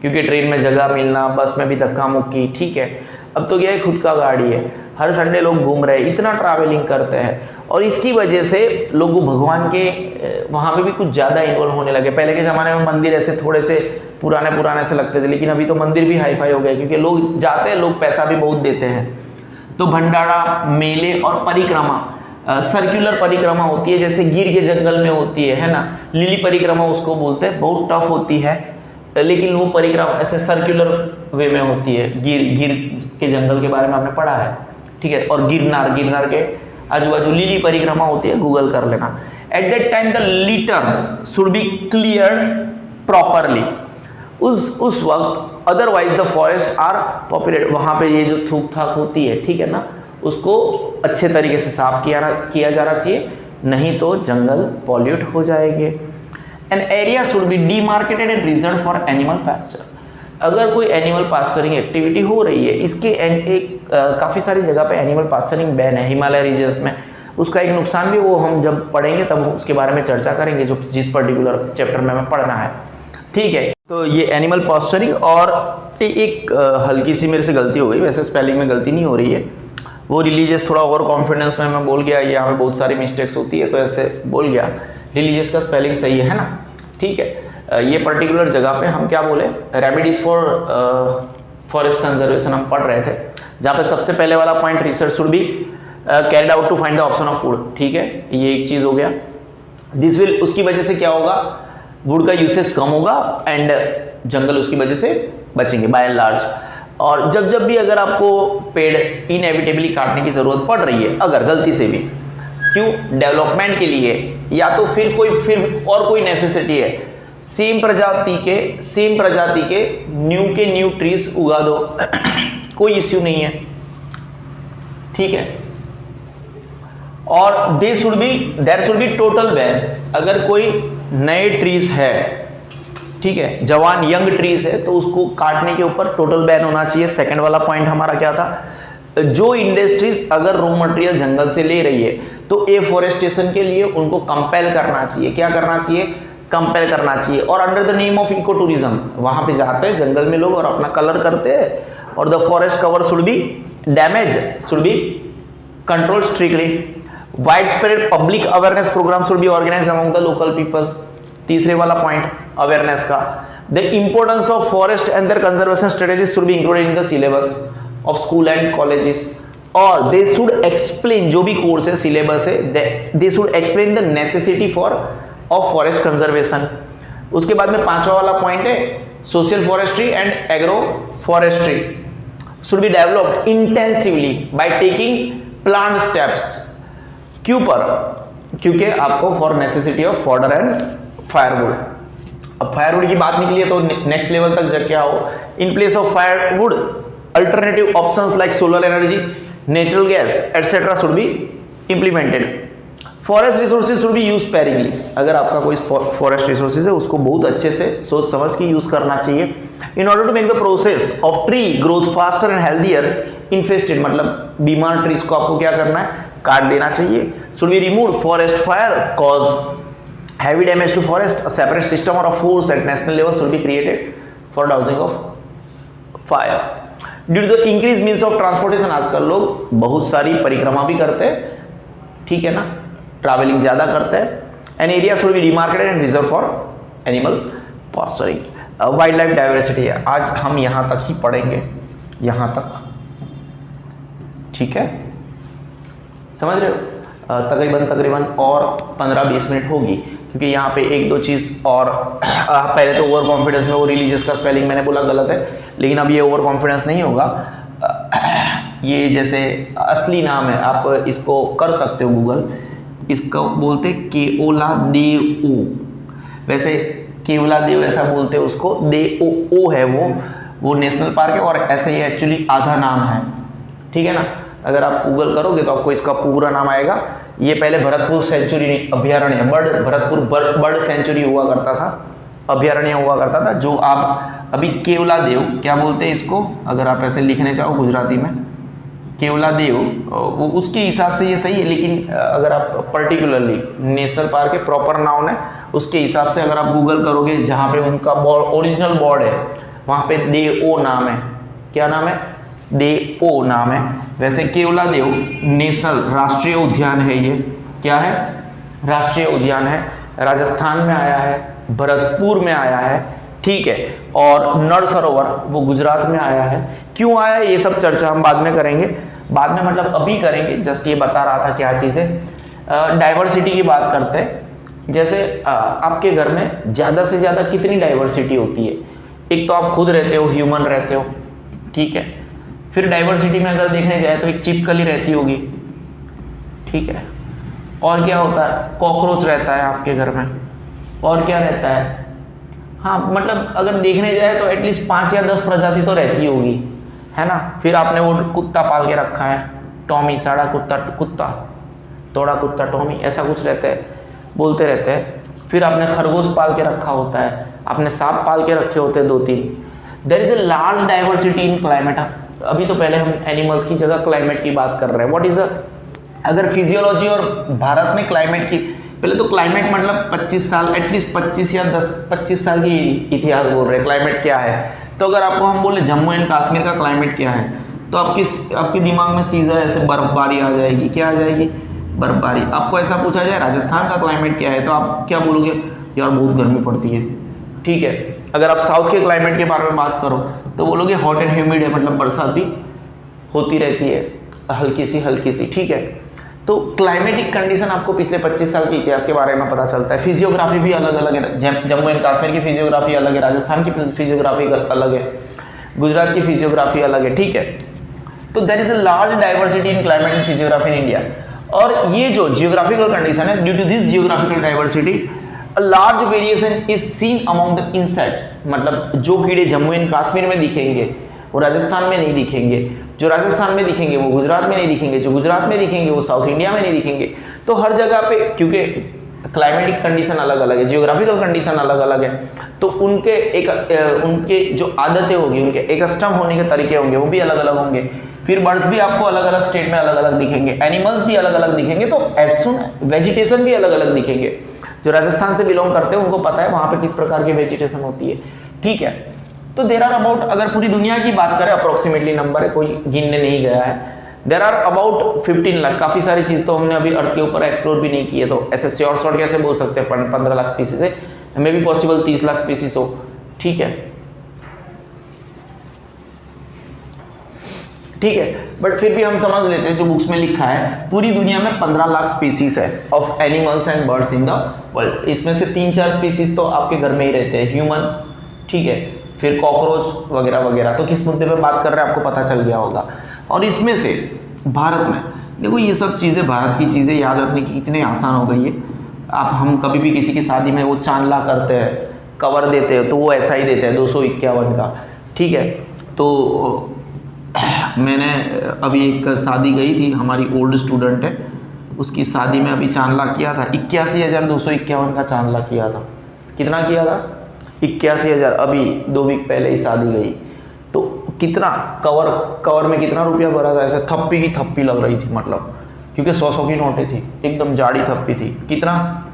A: क्योंकि ट्रेन में जगह मिलना, बस में भी धक्का मुक्की, ठीक है। अब तो क्या है, खुद का गाड़ी है, हर संडे लोग घूम रहे हैं, इतना ट्रैवलिंग करते हैं और इसकी वजह से लोग भगवान के वहाँ पे भी कुछ ज़्यादा इन्वॉल्व होने लगे। पहले के ज़माने में मंदिर ऐसे थोड़े से पुराने से लगते थे, लेकिन अभी तो मंदिर भी हाई फाई हो गए क्योंकि लोग जाते हैं, लोग पैसा भी बहुत देते हैं। तो भंडारा, मेले और परिक्रमा, सर्कुलर परिक्रमा होती है, जैसे गिर के जंगल में होती है ना, लिली परिक्रमा उसको बोलते हैं, बहुत टफ होती है, लेकिन वो परिक्रमा ऐसे सर्कुलर वे में होती है। गिर के जंगल के बारे में आपने पढ़ा है, ठीक है। और गिरनार के आजू बाजू लिली परिक्रमा होती है, गूगल कर लेना। At that time the litter should be clear properly, उस वक्त, otherwise the forest are populated, वहाँ पे ये जो थूक थाक होती है, ठीक है ना, उसको अच्छे तरीके से साफ किया जाना चाहिए, नहीं तो जंगल पॉल्यूट हो जाएंगे। An area should be demarcated and reserve for animal pasture. अगर कोई एनिमल पास्चरिंग एक्टिविटी हो रही है, इसके काफ़ी सारी जगह पे एनिमल पास्चरिंग बैन है हिमालय रीजन्स में, उसका एक नुकसान भी वो हम जब पढ़ेंगे तब उसके बारे में चर्चा करेंगे, जो जिस पर्टिकुलर चैप्टर में हमें पढ़ना है, ठीक है। तो ये एनिमल पास्चरिंग, और एक हल्की सी मेरे से गलती हो गई, वैसे स्पेलिंग में गलती नहीं हो रही है, वो रिलीजियस थोड़ा ओवर कॉन्फिडेंस में मैं बोल गया, यहाँ पे बहुत सारी मिस्टेक्स होती है तो ऐसे बोल गया। रिलीजियस का स्पेलिंग सही है ना, ठीक है। ये पर्टिकुलर जगह पे हम क्या बोले, रेमेडीज फॉर फॉरेस्ट कंजर्वेशन हम पढ़ रहे थे, जहाँ पे सबसे पहले वाला point, research should be carried out to find the option of wood, ठीक है, ये एक चीज़ हो गया। दिस विल, उसकी वजह से क्या होगा, वुड का यूसेज कम होगा एंड जंगल उसकी वजह से बचेंगे बाय एंड लार्ज। और जब भी अगर आपको पेड़ इनएविटेबली काटने की ज़रूरत पड़ रही है, अगर गलती से भी, क्यों, डेवलपमेंट के लिए, या तो फिर कोई नेसेसिटी है, सेम प्रजाति के न्यू ट्रीज उगा दो, कोई इश्यू नहीं है, ठीक है। और there should be total ban, अगर कोई नए ट्रीज है, ठीक है, जवान यंग ट्रीज है, तो उसको काटने के ऊपर टोटल बैन होना चाहिए। सेकंड वाला पॉइंट हमारा क्या था, जो इंडस्ट्रीज अगर रॉ मटेरियल जंगल से ले रही है तो एफॉरेस्टेशन के लिए उनको कंपेल करना चाहिए। क्या करना चाहिए, कंपेल करना चाहिए। और under the name of eco tourism, वहां पे जाते हैं जंगल में लोग और अपना कलर करते हैं, और the forest cover should be controlled strictly. Wide spread public awareness programme should be organised among the local people. तीसरे वाला पॉइंट अवेयरनेस का, the importance of forest and their conservation strategies should be included in the syllabus of school and colleges. और they should explain, जो भी course है, syllabus है, they should explain the necessity of forest conservation. उसके बाद में पांचवा वाला पॉइंट है social forestry and agro forestry should be developed intensively by taking plant steps. क्यों पर, क्योंकि आपको for necessity of fodder and firewood. अब फायरवुड की बात निकली है तो नेक्स्ट लेवल तक जब क्या हो, in place of firewood alternative options like solar energy, natural gas etcetera should be implemented. Forest resources should be use sparingly. अगर आपका कोई फॉरेस्ट रिसोर्सेज है उसको बहुत अच्छे से सोच समझ के यूज करना चाहिए। In order to make the process of tree growth faster and healthier, infested मतलब बीमार ट्रीज को आपको क्या करना है, काट देना चाहिए। Should be remove forest fire cause heavy damage to forest. A separate system or a force at national level should be created for dousing of fire. Due to the increased means of transportation, आजकल लोग बहुत सारी परिक्रमा भी करते हैं, ठीक है ना, ट्रैवलिंग ज़्यादा करते हैं। An area should be demarcated and reserved for animal pasturing. Wild life diversity है, आज हम यहाँ तक ही पढ़ेंगे, यहाँ तक, ठीक है, समझ रहे हो। तकरीबन और 15-20 मिनट होगी, क्योंकि यहाँ पे एक दो चीज़ और पहले तो ओवर कॉन्फिडेंस में वो रिलीजियस का स्पेलिंग मैंने बोला गलत है, लेकिन अब ये ओवर कॉन्फिडेंस नहीं होगा। ये जैसे असली नाम है, आप इसको कर सकते हो गूगल, इसको बोलते केओलादेओ। वैसे केवलादेव ऐसा बोलते हैं उसको, देओ है वो नेशनल पार्क है, और ऐसे ही एक्चुअली आधा नाम है, ठीक है ना। अगर आप गूगल करोगे तो आपको इसका पूरा नाम आएगा। ये पहले भरतपुर सेंचुरी अभ्यारण्य भरतपुर बर्ड सेंचुरी हुआ करता था, अभ्यारण्य हुआ करता था, जो आप अभी केवलादेव क्या बोलते हैं इसको, अगर आप ऐसे लिखने चाहो गुजराती में केवलादेव, वो उसके हिसाब से ये सही है, लेकिन अगर आप पर्टिकुलरली नेशनल पार्क के प्रॉपर नाउन है उसके हिसाब से अगर आप गूगल करोगे, जहाँ पे उनका ओरिजिनल बोर्ड है वहाँ पे देओ नाम है। क्या नाम है? देओ नाम है। वैसे केवलादेव नेशनल राष्ट्रीय उद्यान है, ये क्या है? राष्ट्रीय उद्यान है, राजस्थान में आया है, भरतपुर में आया है, ठीक है। और नर सरोवर वो गुजरात में आया है। क्यों आया ये सब चर्चा हम बाद में करेंगे, बाद में मतलब अभी करेंगे, जस्ट ये बता रहा था क्या चीज़ है। डाइवर्सिटी की बात करते हैं। जैसे आपके घर में ज़्यादा से ज़्यादा कितनी डाइवर्सिटी होती है? एक तो आप खुद रहते हो, ह्यूमन रहते हो, ठीक है। फिर डाइवर्सिटी में अगर देखने जाए तो एक छिपकली रहती होगी, ठीक है। और क्या होता है? कॉकरोच रहता है आपके घर में। और क्या रहता है? हाँ, मतलब अगर देखने जाए तो एटलीस्ट 5 या 10 प्रजाति तो रहती होगी, है ना। फिर आपने वो कुत्ता पाल के रखा है, टॉमी, साड़ा कुत्ता, तोड़ा कुत्ता, टॉमी, ऐसा कुछ रहता है, बोलते रहते हैं। फिर आपने खरगोश पाल के रखा होता है, आपने सांप पाल के रखे होते हैं 2-3। There is a large diversity in climate. अभी तो पहले हम एनिमल्स की जगह क्लाइमेट की बात कर रहे हैं। व्हाट इज अगर फिजियोलॉजी और भारत में क्लाइमेट की, पहले तो क्लाइमेट मतलब 25 साल, एटलीस्ट 25 या 25 साल की इतिहास बोल रहे हैं क्लाइमेट क्या है। तो अगर आपको हम बोले जम्मू एंड कश्मीर का क्लाइमेट क्या है, तो आपके दिमाग में सीधा ऐसे बर्फबारी आ जाएगी। क्या आ जाएगी? बर्फबारी। आपको ऐसा पूछा जाए राजस्थान का क्लाइमेट क्या है, तो आप क्या बोलोगे? यार बहुत गर्मी पड़ती है, ठीक है। अगर आप साउथ के क्लाइमेट के बारे में बात करो तो बोलोगे हॉट एंड ह्यूमिड है, मतलब बरसात भी होती रहती है हल्की सी, ठीक है। तो क्लाइमेटिक कंडीशन आपको पिछले 25 साल के इतिहास के बारे में पता चलता है। फिजियोग्राफी भी अलग अलग है, जम्मू एंड कश्मीर की फिजियोग्राफी अलग है, राजस्थान की फिजियोग्राफी अलग है, गुजरात की फिजियोग्राफी अलग है, ठीक है। तो there is a large diversity in climate and physiography in India. और ये जो जियोग्राफिकल कंडीशन है, due to this geographical diversity a large variation is seen among the insects. मतलब जो कीड़े जम्मू एंड कश्मीर में दिखेंगे वो राजस्थान में नहीं दिखेंगे, जो राजस्थान में दिखेंगे वो गुजरात में नहीं दिखेंगे, जो गुजरात में दिखेंगे वो साउथ इंडिया में नहीं दिखेंगे। तो हर जगह पे, क्योंकि क्लाइमेटिक कंडीशन अलग अलग है, जियोग्राफिकल कंडीशन अलग अलग है, तो उनके जो आदतें होगी, उनके एकस्टम होने के तरीके होंगे वो भी अलग अलग होंगे। फिर बर्ड्स भी आपको अलग अलग स्टेट में अलग अलग दिखेंगे, एनिमल्स भी अलग अलग दिखेंगे, तो एज सुन वेजिटेशन भी अलग अलग दिखेंगे। जो राजस्थान से बिलोंग करते हैं उनको पता है वहाँ पे किस प्रकार की वेजिटेशन होती है, ठीक है। तो देर आर अबाउट, अगर पूरी दुनिया की बात करें, अप्रोक्सीमेटली नंबर है, कोई गिनने नहीं गया है, देर आर अबाउट 15 लाख। काफ़ी सारी चीज़ तो हमने अभी अर्थ के ऊपर एक्सप्लोर भी नहीं की है, तो ऐसे श्योर शॉर्ट कैसे बोल सकते हैं 15 लाख स्पीसीज है, मे भी पॉसिबल 30 लाख स्पीसीज हो, ठीक है, ठीक है। बट फिर भी हम समझ लेते हैं जो बुक्स में लिखा है, पूरी दुनिया में 15 लाख स्पीसीज है of animals and birds in the world. इसमें से 3-4 स्पीसीज तो आपके घर में ही रहते हैं, ह्यूमन, ठीक है, फिर कॉकरोच वगैरह वगैरह। तो किस मुद्दे पे बात कर रहे हैं आपको पता चल गया होगा। और इसमें से भारत में देखो, ये सब चीज़ें, भारत की चीज़ें याद रखने की इतनी आसान हो गई है। हम कभी भी किसी की शादी में वो चांदला करते हैं, कवर देते हैं, तो वो ऐसा ही देते हैं 251 का, ठीक है। तो मैंने अभी एक शादी गई थी, हमारी ओल्ड स्टूडेंट है, उसकी शादी में अभी चांदला किया था, 81,251 का चांदला किया था। कितना किया था? 81,000। अभी 2 वीक पहले ही शादी गई, तो कितना कवर में कितना रुपया भरा था? ऐसे थप्पी की थप्पी लग रही थी, मतलब क्योंकि 100 की नोटें थी, एकदम जाड़ी थप्पी थी। कितना?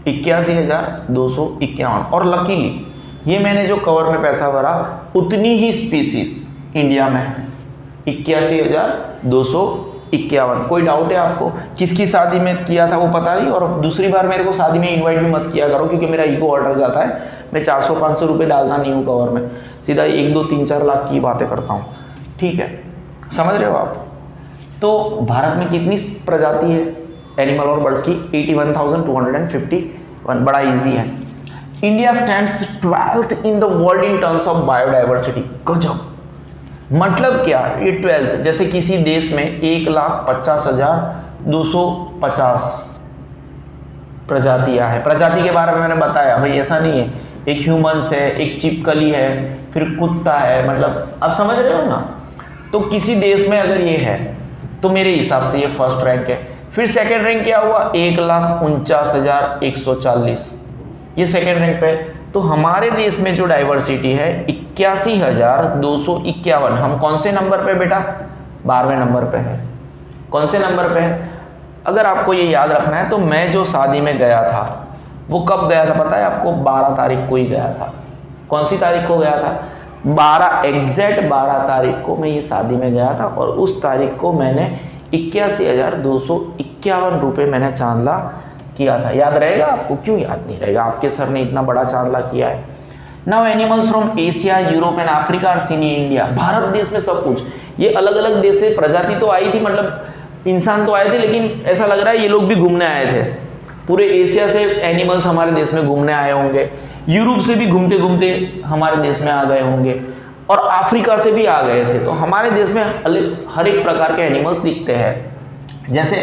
A: 81,251। और लकीली ये मैंने जो कवर में पैसा भरा, उतनी ही स्पीसीज इंडिया में है, 81,251। कोई डाउट है आपको? किसकी शादी में किया था वो पता नहीं। और दूसरी बार मेरे को शादी में इनवाइट भी मत किया करो, क्योंकि मेरा ईगो हट जाता है। मैं 400-500 रुपये डालता नहीं हूँ कवर में, सीधा 1-2-3-4 लाख की बातें करता हूँ, ठीक है, समझ रहे हो आप। तो भारत में कितनी प्रजाति है एनिमल और बर्ड्स की? 81,251। बड़ा ईजी है। India stands 12th in the world in terms of biodiversity. गजब, मतलब क्या? ये 12th, जैसे किसी देश में 1,50,250 प्रजातियां हैं। प्रजाति के बारे में मैंने बताया भाई, ऐसा नहीं है एक ह्यूमंस है, एक चिपकली है, फिर कुत्ता है, मतलब आप समझ रहे हो ना। तो किसी देश में अगर ये है तो मेरे हिसाब से ये फर्स्ट रैंक है। फिर सेकंड रैंक क्या हुआ, 1,49,140, ये सेकंड रैंक पे। तो हमारे देश में जो डाइवर्सिटी है 81,251। हम कौन से नंबर पे बेटा, 12वें नंबर पे है। कौन से नंबर पे है, अगर आपको ये याद रखना है तो मैं जो शादी में गया था वो कब गया था पता है आपको, 12 तारीख को ही गया था। कौन सी तारीख को गया था, 12 एग्जैक्ट 12 तारीख को मैं ये शादी में गया था, और उस तारीख को मैंने 81,251 रुपये मैंने चांदला किया था। याद रहेगा आपको, क्यों याद नहीं रहेगा, आपके सर ने इतना बड़ा चांदला किया है। Now animals from Asia, Europe and Africa are seen in India. Bharat देश में सब कुछ, ये अलग अलग देश से प्रजाति तो आई थी, मतलब इंसान तो आए थे, लेकिन ऐसा लग रहा है ये लोग भी घूमने आए थे। पूरे एशिया से एनिमल्स हमारे देश में घूमने आए होंगे, यूरोप से भी घूमते घूमते हमारे देश में आ गए होंगे, और अफ्रीका से भी आ गए थे। तो हमारे देश में हर एक प्रकार के एनिमल्स दिखते हैं। जैसे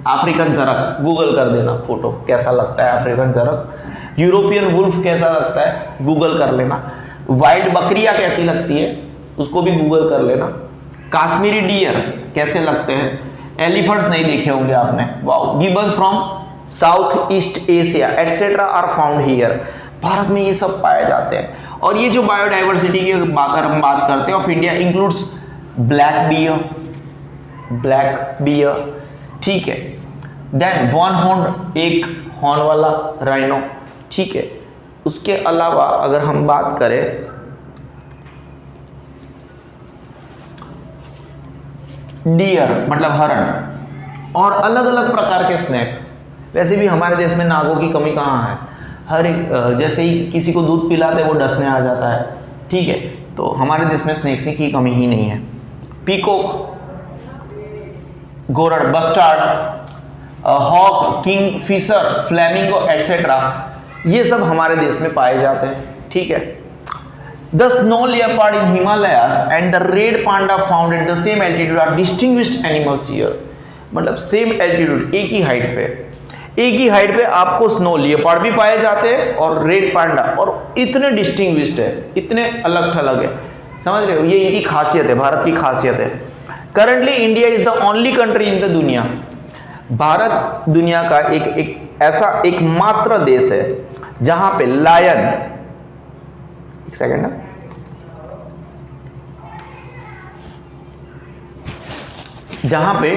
A: अफ्रीकन जरक, गूगल कर देना फोटो, कैसा लगता है अफ्रीकन जरक। यूरोपियन वुल्फ कैसा लगता है, गूगल कर लेना। वाइल्ड बकरियां कैसी लगती है, उसको भी गूगल कर लेना। कश्मीरी डियर कैसे लगते हैं, एलिफेंट्स नहीं देखे होंगे आपने, wow. Gibbons from South East Asia etcetera are found here. Bharat में ये सब पाए जाते हैं। और ये जो बायोडाइवर्सिटी की अगर हम बात करते हैं of India, includes black bear, ठीक है। देन वन हॉर्न, एक हॉर्न वाला राइनो, ठीक है। उसके अलावा अगर हम बात करें डियर मतलब हरण, और अलग अलग प्रकार के स्नैक। वैसे भी हमारे देश में नागों की कमी कहाँ है, हर एक जैसे ही किसी को दूध पिलाते वो डसने आ जाता है, ठीक है। तो हमारे देश में स्नैक्स की कमी ही नहीं है। पीकॉक, गोरड़, bustard, hawk, kingfisher, flamingo etcetera, ये सब हमारे देश में पाए जाते हैं, ठीक है। The snow leopard in Himalayas and the red panda found at the same altitude are distinguished animals here। मतलब सेम एल्टीट्यूड, एक ही हाइट पे आपको स्नो लियोपार्ड भी पाए जाते हैं और रेड पांडा, और इतने डिस्टिंग्विश्ड है, इतने अलग थलग है, समझ रहे हो। ये इनकी खासियत है, भारत की खासियत है। Currently India is the only country in the दुनिया, भारत दुनिया का एक ऐसा एकमात्र देश है जहां पे लायन, एक सेकेंड, जहां पे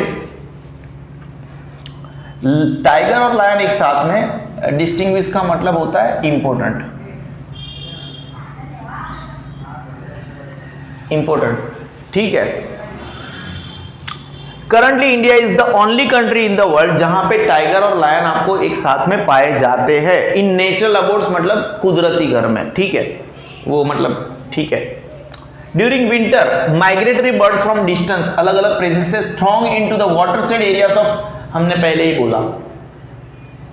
A: टाइगर और लायन एक साथ में, डिस्टिंग्विश का मतलब होता है इंपॉर्टेंट, ठीक है। Currently India is the only country in the world जहां पे टाइगर और लायन आपको एक साथ में पाए जाते हैं इन नेचुरल अबोर्ड्स, मतलब कुदरती घर में, ठीक है, वो मतलब ठीक है। During winter migratory birds from distance, अलग अलग प्लेसेस से throng into the watershed areas of, हमने पहले ही बोला,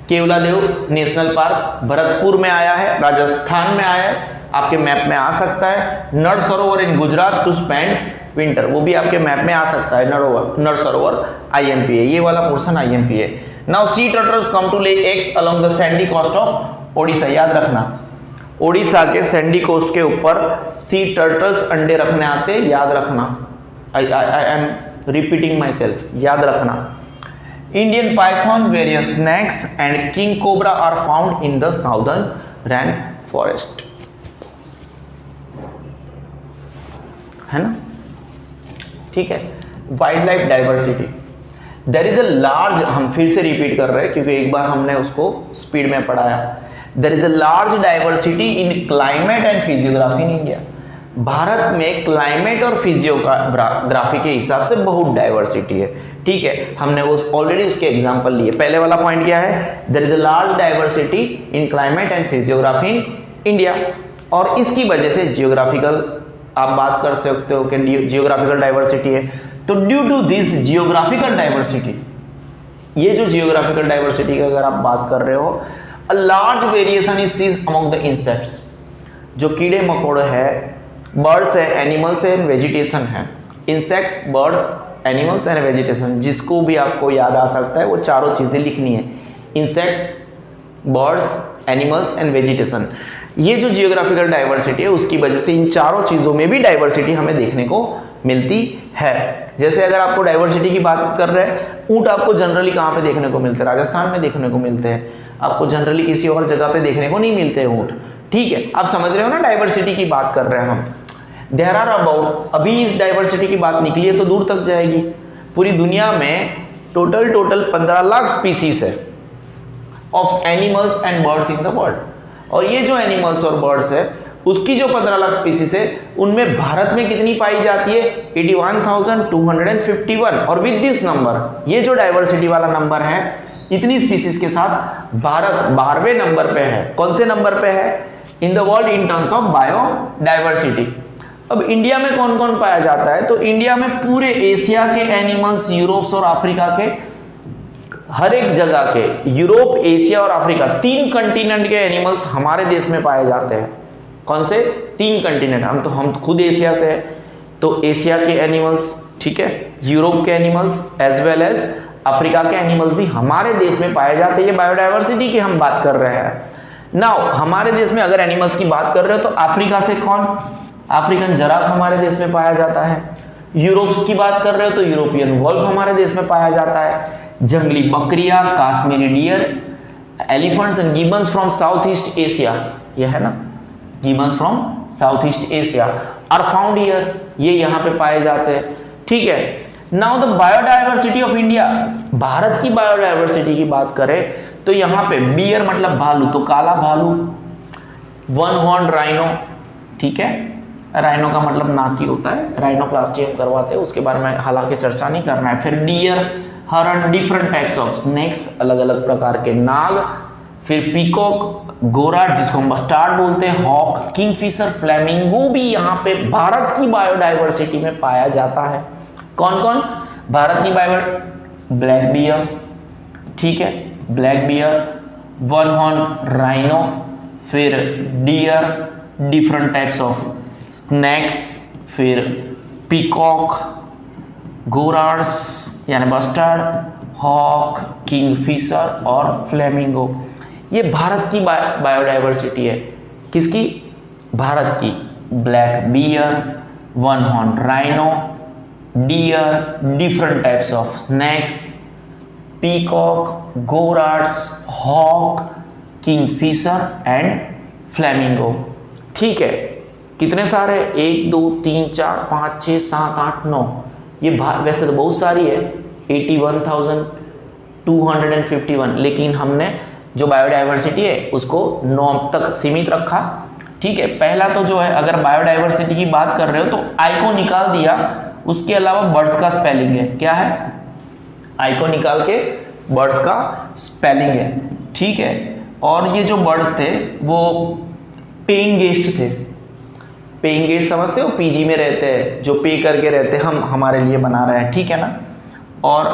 A: केवलादेव नेशनल पार्क भरतपुर में आया है, राजस्थान में आया है, आपके मैप में आ सकता है। नर सरोवर इन गुजरात टू स्पेंड विंटर, वो भी आपके मैप में आ सकता है। नर सरोवर IMP है, ये वाला पोर्शन IMP है। Now sea turtles come to lay eggs along the sandy coast of Odisha, याद रखना, ओडिशा के सैंडी कोस्ट के ऊपर सी टर्टल्स अंडे रखने आते हैं, याद रखना। I am repeating myself, याद रखना। Indian python, various snakes and king cobra are found in the southern rain forest, है ना, ठीक है। Wildlife diversity, there is a large, हम फिर से रिपीट कर रहे हैं क्योंकि एक बार हमने उसको स्पीड में पढ़ाया। There is a large diversity in climate and physiography in India, Bharat में क्लाइमेट और फिजियोग्राफी के हिसाब से बहुत डाइवर्सिटी है, ठीक है। हमने वो ऑलरेडी उसके एग्जांपल लिए। पहले वाला पॉइंट क्या है, there is a large diversity in climate and physiography in India, और इसकी वजह से जियोग्राफिकल आप बात कर सकते हो कि जियोग्राफिकल डाइवर्सिटी है। तो due to this geographical diversity, ये जो जियोग्राफिकल डाइवर्सिटी की अगर आप बात कर रहे हो, अ large variation is seen among the insects, जो कीड़े मकोड़े है, बर्ड्स है, एनिमल्स है, वेजिटेशन है। Insects, birds, animals and vegetation, जिसको भी आपको याद आ सकता है वो चारों चीजें लिखनी है, insects, birds, animals and vegetation. ये जो जियोग्राफिकल डाइवर्सिटी है उसकी वजह से इन चारों चीजों में भी डाइवर्सिटी हमें देखने को मिलती है। जैसे अगर आपको डाइवर्सिटी की बात कर रहे हैं, ऊंट आपको जनरली कहाँ पे देखने को मिलते हैं? राजस्थान में देखने को मिलते हैं, आपको जनरली किसी और जगह पे देखने को नहीं मिलते ऊंट। ठीक है, आप समझ रहे हो ना डाइवर्सिटी की बात कर रहे हैं हम। देयर आर अबाउट, अभी इस डाइवर्सिटी की बात निकली है तो दूर तक जाएगी। पूरी दुनिया में टोटल 15 लाख स्पीसीज है of animals and birds in the world, और ये जो एनिमल्स और बर्ड्स है उसकी जो 15 लाख स्पीसीज है उनमें भारत में कितनी पाई जाती है? 81,251। और विद दिस नंबर, ये जो डाइवर्सिटी वाला नंबर है, इतनी स्पीसीज के साथ भारत 12वें नंबर पे है। कौन से नंबर पे है? इन the world in terms of biodiversity. अब इंडिया में कौन कौन पाया जाता है? तो इंडिया में पूरे एशिया के एनिमल्स, यूरोप और अफ्रीका के, हर एक जगह के, यूरोप, एशिया और अफ्रीका, 3 कंटिनेंट के एनिमल्स हमारे देश में पाए जाते हैं। कौन से? 3 कंटिनेंट। हम खुद एशिया से है, तो एशिया के एनिमल्स, ठीक है, यूरोप के animals as well as Africa के एनिमल्स भी हमारे देश में पाए जाते हैं। ये बायोडाइवर्सिटी की हम बात कर रहे हैं। नाउ हमारे देश में अगर एनिमल्स की बात कर रहे हो तो अफ्रीका से कौन? अफ्रीकन जराफ हमारे देश में पाया जाता है। यूरोप की बात कर रहे हो तो यूरोपियन वोल्फ हमारे देश में पाया जाता है। जंगली बकरियां, Kashmiri deer, elephants and gibbons from South East Asia, यह है ना, gibbons from South East Asia are found here, ये यहाँ पे पाए जाते हैं। ठीक है, now the biodiversity of India, Bharat की बायोडाइवर्सिटी की बात करें तो यहाँ पे बियर मतलब भालू, तो काला भालू, वन हॉर्न राइनो, ठीक है, राइनो का मतलब नाकी होता है, राइनोप्लास्टी हम करवाते हैं, उसके बारे में हालांकि चर्चा नहीं करना है। फिर डियर, हरण, डिफरेंट टाइप्स ऑफ स्नेक्स, अलग अलग प्रकार के नाग, फिर पीकॉक, गोराट जिसको हम बस्टार्ड बोलते हैं, हॉक, किंगफिशर, फ्लेमिंगो भी यहाँ पे भारत की बायोडाइवर्सिटी में पाया जाता है। कौन कौन भारत की ब्लैक बियर, ठीक है, black bear, one horn rhino, फिर deer, different types of snacks, फिर पीकॉक, गोरार्ड्स यानी बस्टर्ड, हॉक, किंगफिशर और फ्लेमिंगो। ये भारत की बायोडाइवर्सिटी है। किसकी? भारत की। Black bear, one horn rhino, deer, different types of snacks, peacock, गोरार्ड्स, हॉक, किंगफिशर एंड फ्लेमिंगो। ठीक है, कितने सारे? 1 2 3 4 5 6 7 8 9, ये वैसे तो बहुत सारी है, 81,251, लेकिन हमने जो बायोडाइवर्सिटी है उसको 9 तक सीमित रखा। ठीक है, पहला तो जो है, अगर बायोडाइवर्सिटी की बात कर रहे हो तो आई को निकाल दिया, उसके अलावा बर्ड्स का स्पेलिंग है। क्या है? आई को निकाल के बर्ड्स का स्पेलिंग है। ठीक है, और ये जो बर्ड्स थे वो पेइंग गेस्ट थे। पेइंग गेस्ट समझते हो? पीजी में रहते हैं, जो पे करके रहते हैं, हम हमारे लिए बना रहे हैं, ठीक है ना। और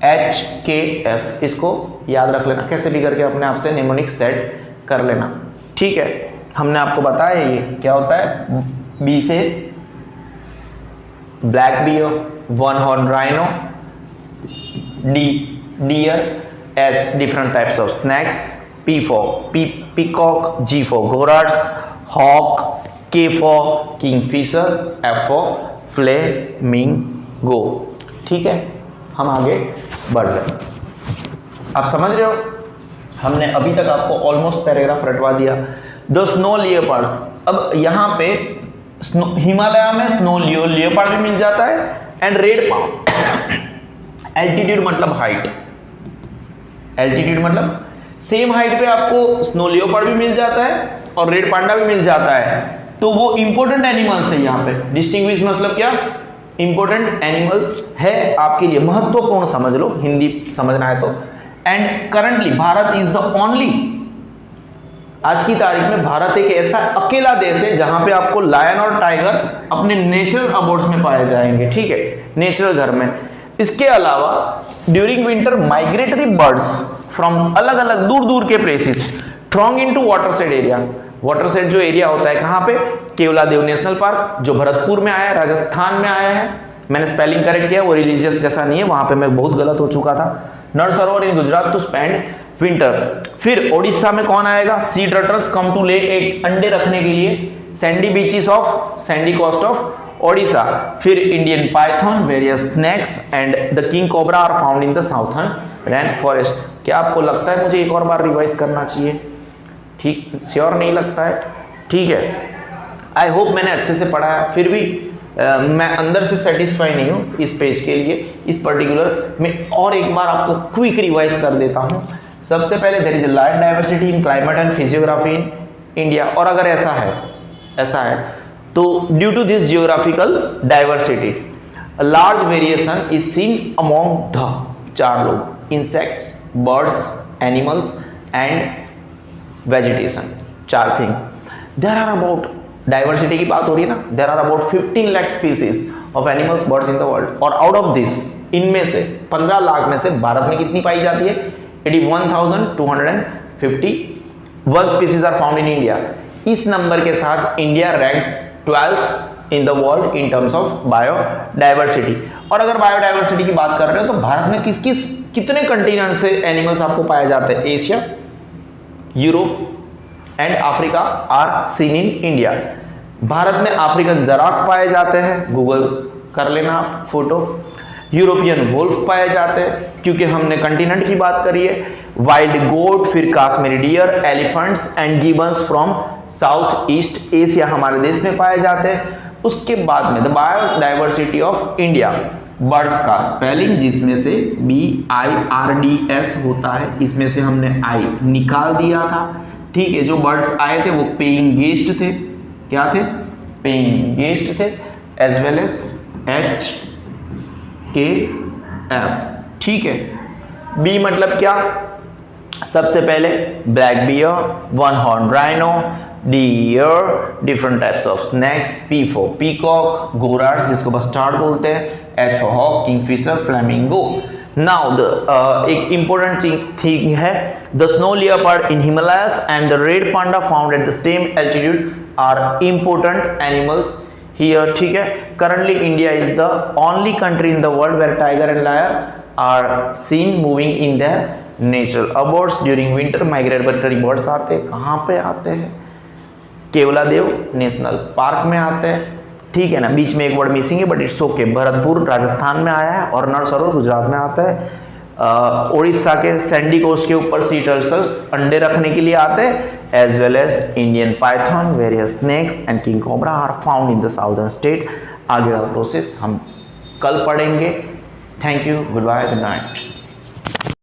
A: HKF, इसको याद रख लेना, कैसे भी करके अपने आप से निमोनिक सेट कर लेना। ठीक है, हमने आपको बताया ये क्या होता है। बी से black bear, one horn rhino, D deer, S different types of snacks, P for peacock, G for गोरार्ड्स, hawk, K for kingfisher, F for flamingo. ठीक है, हम आगे बढ़ गए। आप समझ रहे हो, हमने अभी तक आपको ऑलमोस्ट पैराग्राफ रटवा दिया। द स्नो लियोपार्ड, अब यहाँ पे हिमालय में स्नो लियोपार्ड भी मिल जाता है एंड रेड पाम। एल्टीट्यूड मतलब हाइट, एल्टीट्यूड मतलब सेम हाइट पे आपको स्नो लियोपार्ड भी मिल जाता है और रेड पांडा भी मिल जाता है, तो वो इंपॉर्टेंट एनिमल्स है। यहाँ पे डिस्टिंग्विश मतलब क्या? इंपॉर्टेंट एनिमल है आपके लिए, महत्वपूर्ण समझ लो, हिंदी समझना है तो। And currently Bharat is the only, आज की तारीख में भारत एक ऐसा अकेला देश है जहां पे आपको लायन और टाइगर अपने नेचुरल अबोर्ड्स में पाए जाएंगे। ठीक है, नेचुरल घर में। इसके अलावा during winter migratory birds from अलग अलग दूर दूर के places throng into watershed area. Watershed जो एरिया होता है कहां पे? केवलादेव नेशनल पार्क, जो भरतपुर में आया है, राजस्थान में आया है। मैंने स्पेलिंग करेक्ट किया, वो रिलीजियस जैसा नहीं है, वहां पे मैं बहुत गलत हो चुका था। Nalsarovar in Gujarat to spend winter. फिर ओडिशा में कौन आएगा? Sea turtles come to lay egg, अंडे रखने के लिए sandy beaches of sandy coast of Odisha. फिर Indian python, various snakes and the king cobra are found in the southern rain forest. क्या आपको लगता है मुझे एक और बार रिवाइज करना चाहिए? ठीक, श्योर नहीं लगता है? ठीक है, आई होप मैंने अच्छे से पढ़ा है। फिर भी मैं अंदर से सेटिस्फाई नहीं हूँ इस पेज के लिए, इस पर्टिकुलर में और एक बार आपको क्विक रिवाइज कर देता हूँ। सबसे पहले there is a large diversity in climate and physiography in India. और अगर ऐसा है तो due to this geographical diversity large variation is seen among the, चार लोग, insects, birds, animals and vegetation, चार thing. There are about, diversity की बात हो रही है ना, there are about 15 lakh species of animals birds in the world. और आउट ऑफ दिस, इनमें से 15 लाख में से भारत में कितनी पाई जाती है? 81,251 species are found in India. इस नंबर के साथ India ranks 12th in the world in terms of biodiversity. और अगर बायोडाइवर्सिटी की बात कर रहे हो तो भारत में कितने कंटिनेंट से एनिमल्स आपको पाए जाते हैं? Asia, Europe and Africa are seen in India. Bharat में अफ्रीकन जराफ पाए जाते हैं, गूगल कर लेना आप फोटो। यूरोपियन वुल्फ पाए जाते हैं क्योंकि हमने कंटिनेंट की बात करी है। वाइल्ड गोट, फिर Kashmiri deer, elephants and gibbons from South East Asia हमारे देश में पाए जाते हैं। उसके बाद में the biodiversity of India, birds का स्पेलिंग जिसमें से BIRDS होता है, इसमें से हमने I निकाल दिया था। ठीक है, जो बर्ड्स आए थे वो पेइंग गेस्ट थे। क्या थे? पेइंग गेस्ट थे, एज वेल एज HKF। ठीक है, बी मतलब क्या? सबसे पहले black bear, one horn rhino, deer, different types of snacks, P for peacock, गोरार्ड जिसको बस्टार्ड बोलते हैं, H for hawk, kingfisher, flamingo. Now एक इंपॉर्टेंट थिंग है, the snow leopard in Himalayas and the red panda found at the same altitude are important animals here. ठीक है, currently India is the only country in the world where tiger and lion are seen moving in their natural abodes during winter. Migratory birds आते हैं, कहाँ पे आते हैं? Keoladeo national park में आते हैं। ठीक है ना, बीच में एक वर्ड मिसिंग है but it's okay. Bharatpur Rajasthan में आया है और नरसरोवर गुजरात में आता है। उड़ीसा के सैंडी कोस्ट के ऊपर सी टर्टल्स अंडे रखने के लिए आते हैं, as well as Indian python, various snakes and king cobra are found in the southern state. आगे वाला प्रोसेस हम कल पढ़ेंगे। Thank you, goodbye, good night.